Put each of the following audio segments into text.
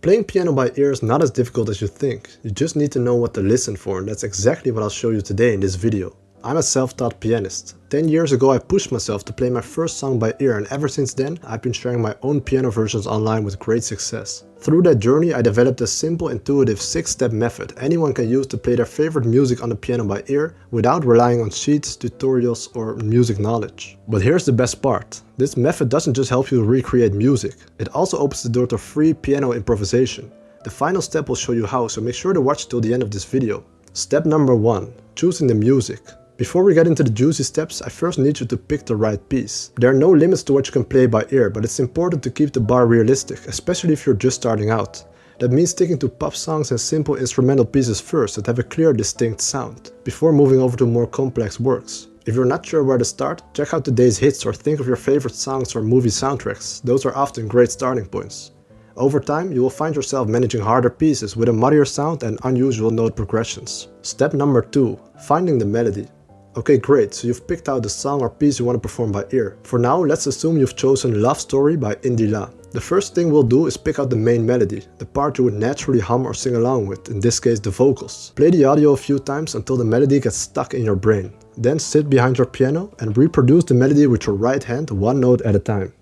Playing piano by ear is not as difficult as you think. You just need to know what to listen for, and that's exactly what I'll show you today in this video. I'm a self-taught pianist. 10 years ago I pushed myself to play my first song by ear, and ever since then I've been sharing my own piano versions online with great success. Through that journey I developed a simple, intuitive 6-step method anyone can use to play their favorite music on the piano by ear without relying on sheets, tutorials or music knowledge. But here's the best part. This method doesn't just help you recreate music, it also opens the door to free piano improvisation. The final step will show you how, so make sure to watch till the end of this video. Step number 1. Choosing the music. Before we get into the juicy steps, I first need you to pick the right piece. There are no limits to what you can play by ear, but it's important to keep the bar realistic, especially if you're just starting out. That means sticking to pop songs and simple instrumental pieces first that have a clear, distinct sound, before moving over to more complex works. If you're not sure where to start, check out today's hits or think of your favorite songs or movie soundtracks. Those are often great starting points. Over time, you will find yourself managing harder pieces with a muddier sound and unusual note progressions. Step number 2. Finding the melody. Okay, great, so you've picked out the song or piece you want to perform by ear. For now, let's assume you've chosen Love Story by Indila. The first thing we'll do is pick out the main melody, the part you would naturally hum or sing along with, in this case the vocals. Play the audio a few times until the melody gets stuck in your brain. Then sit behind your piano and reproduce the melody with your right hand one note at a time.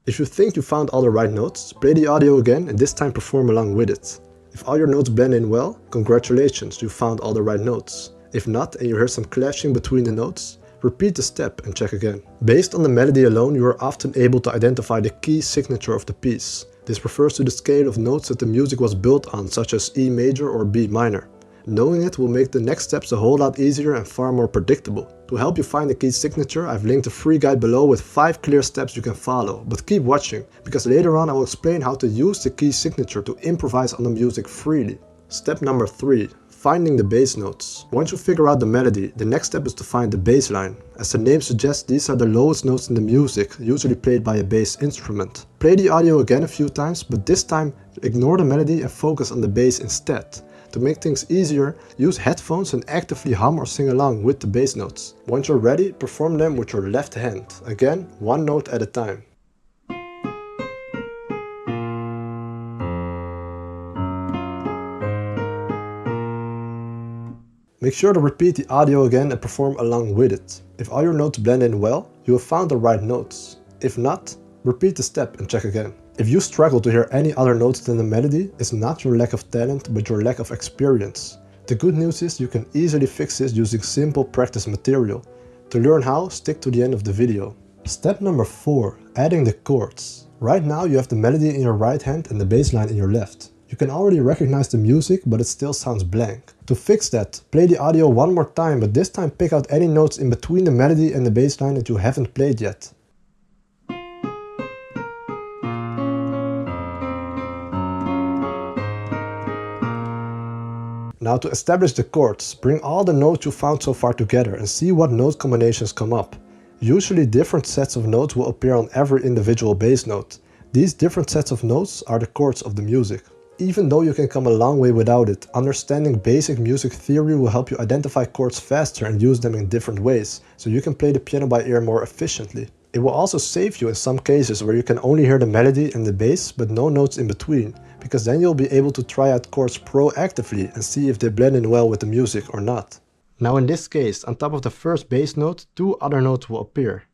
If you think you found all the right notes, play the audio again and this time perform along with it. If all your notes blend in well, congratulations, you found all the right notes. If not and you hear some clashing between the notes, repeat the step and check again. Based on the melody alone, you are often able to identify the key signature of the piece. This refers to the scale of notes that the music was built on, such as E major or B minor. Knowing it will make the next steps a whole lot easier and far more predictable. To help you find the key signature, I've linked a free guide below with 5 clear steps you can follow, but keep watching, because later on I will explain how to use the key signature to improvise on the music freely. Step number 3. Finding the bass notes. Once you figure out the melody, the next step is to find the bass line. As the name suggests, these are the lowest notes in the music, usually played by a bass instrument. Play the audio again a few times, but this time ignore the melody and focus on the bass instead. To make things easier, use headphones and actively hum or sing along with the bass notes. Once you're ready, perform them with your left hand. Again, one note at a time. Make sure to repeat the audio again and perform along with it. If all your notes blend in well, you have found the right notes. If not, repeat the step and check again. If you struggle to hear any other notes than the melody, it's not your lack of talent but your lack of experience. The good news is you can easily fix this using simple practice material. To learn how, stick to the end of the video. Step number 4. Adding the chords. Right now you have the melody in your right hand and the bass line in your left. You can already recognize the music, but it still sounds blank. To fix that, play the audio one more time, but this time pick out any notes in between the melody and the bass line that you haven't played yet. Now to establish the chords, bring all the notes you found so far together and see what note combinations come up. Usually different sets of notes will appear on every individual bass note. These different sets of notes are the chords of the music. Even though you can come a long way without it, understanding basic music theory will help you identify chords faster and use them in different ways, so you can play the piano by ear more efficiently. It will also save you in some cases where you can only hear the melody and the bass but no notes in between, because then you'll be able to try out chords proactively and see if they blend in well with the music or not. Now in this case, on top of the first bass note, 2 other notes will appear.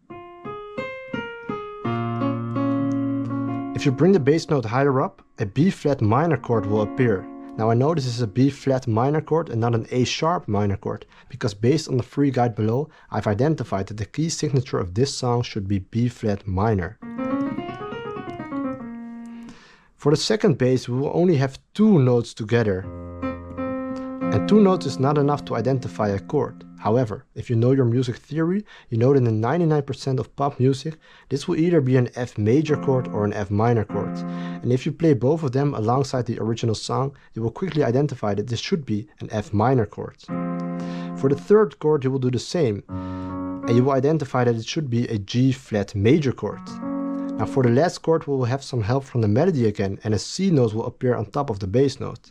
If you bring the bass note higher up, a B flat minor chord will appear. Now I know this is a B flat minor chord and not an A sharp minor chord, because based on the free guide below, I've identified that the key signature of this song should be B flat minor. For the second bass, we will only have 2 notes together. And 2 notes is not enough to identify a chord. However, if you know your music theory, you know that in 99% of pop music, this will either be an F major chord or an F minor chord. And if you play both of them alongside the original song, you will quickly identify that this should be an F minor chord. For the third chord, you will do the same, and you will identify that it should be a G flat major chord. Now for the last chord, we will have some help from the melody again, and a C note will appear on top of the bass note.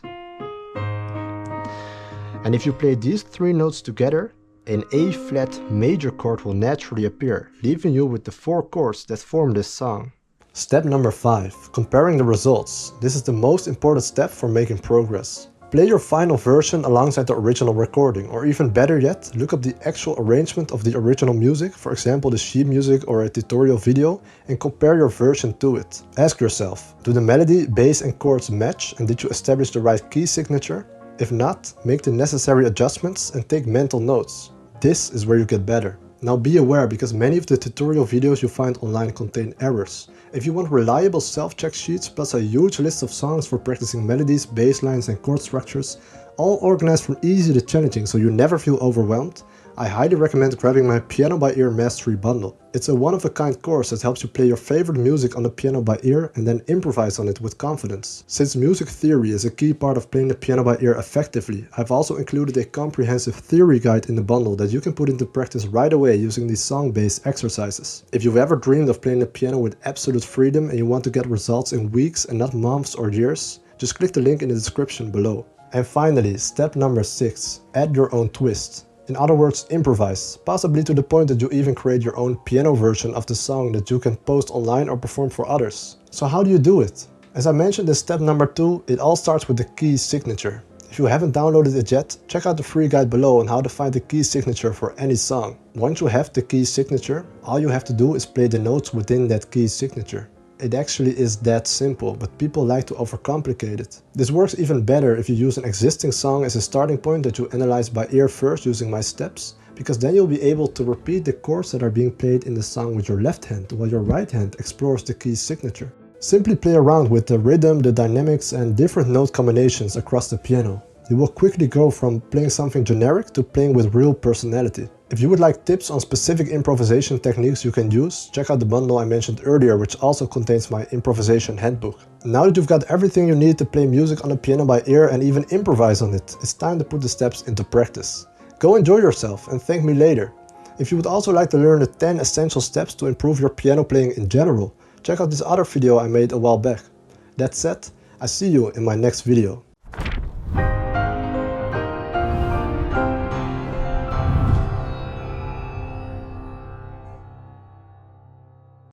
And if you play these 3 notes together, An A-flat major chord will naturally appear, leaving you with the 4 chords that form this song. Step number 5. Comparing the results. This is the most important step for making progress. Play your final version alongside the original recording, or even better yet, look up the actual arrangement of the original music, for example the sheet music or a tutorial video, and compare your version to it. Ask yourself, do the melody, bass and chords match, and did you establish the right key signature? If not, make the necessary adjustments and take mental notes. This is where you get better. Now be aware, because many of the tutorial videos you find online contain errors. If you want reliable self-check sheets plus a huge list of songs for practicing melodies, bass lines and chord structures, all organized from easy to challenging so you never feel overwhelmed, I highly recommend grabbing my Piano by Ear Mastery bundle. It's a one-of-a-kind course that helps you play your favorite music on the piano by ear and then improvise on it with confidence. Since music theory is a key part of playing the piano by ear effectively, I've also included a comprehensive theory guide in the bundle that you can put into practice right away using these song-based exercises. If you've ever dreamed of playing the piano with absolute freedom and you want to get results in weeks and not months or years, just click the link in the description below. And finally, step number 6. Add your own twist. In other words, improvise, possibly to the point that you even create your own piano version of the song that you can post online or perform for others. So how do you do it? As I mentioned in step number 2, it all starts with the key signature. If you haven't downloaded it yet, check out the free guide below on how to find the key signature for any song. Once you have the key signature, all you have to do is play the notes within that key signature. It actually is that simple, but people like to overcomplicate it. This works even better if you use an existing song as a starting point that you analyze by ear first using my steps, because then you'll be able to repeat the chords that are being played in the song with your left hand, while your right hand explores the key signature. Simply play around with the rhythm, the dynamics and different note combinations across the piano. You will quickly go from playing something generic to playing with real personality. If you would like tips on specific improvisation techniques you can use, check out the bundle I mentioned earlier, which also contains my improvisation handbook. Now that you've got everything you need to play music on the piano by ear and even improvise on it, it's time to put the steps into practice. Go enjoy yourself and thank me later. If you would also like to learn the 10 essential steps to improve your piano playing in general, check out this other video I made a while back. That said, I see you in my next video.